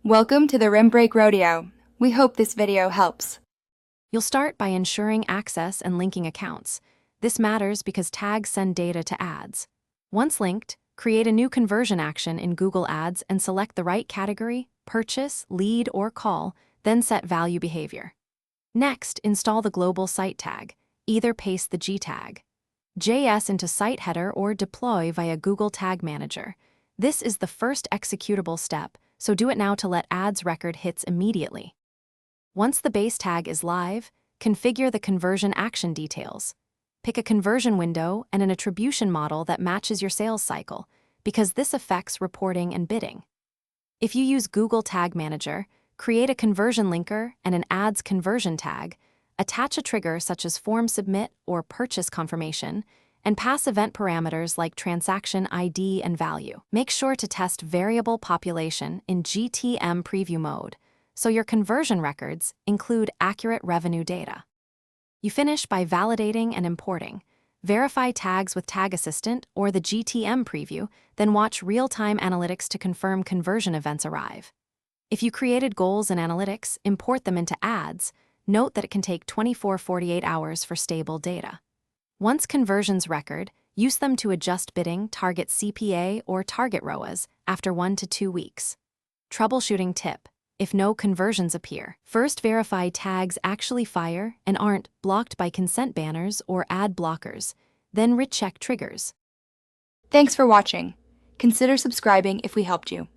Welcome to the Rim Break Rodeo. We hope this video helps. You'll start by ensuring access and linking accounts. This matters because tags send data to ads. Once linked, create a new conversion action in Google Ads and select the right category, purchase, lead, or call, then set value behavior. Next, install the global site tag. Either paste the G tag, JS into site header or deploy via Google Tag Manager. This is the first executable step, so do it now to let ads record hits immediately. Once the base tag is live, configure the conversion action details. Pick a conversion window and an attribution model that matches your sales cycle, because this affects reporting and bidding. If you use Google Tag Manager, create a conversion linker and an ads conversion tag, attach a trigger such as form submit or purchase confirmation, and pass event parameters like transaction ID and value. Make sure to test variable population in GTM preview mode, so your conversion records include accurate revenue data. You finish by validating and importing. Verify tags with Tag Assistant or the GTM preview, then watch real-time analytics to confirm conversion events arrive. If you created goals in analytics, import them into ads. Note that it can take 24-48 hours for stable data. Once conversions record, use them to adjust bidding, target CPA, or target ROAS after 1 to 2 weeks. Troubleshooting tip: if no conversions appear, first verify tags actually fire and aren't blocked by consent banners or ad blockers, then recheck triggers. Thanks for watching. Consider subscribing if we helped you.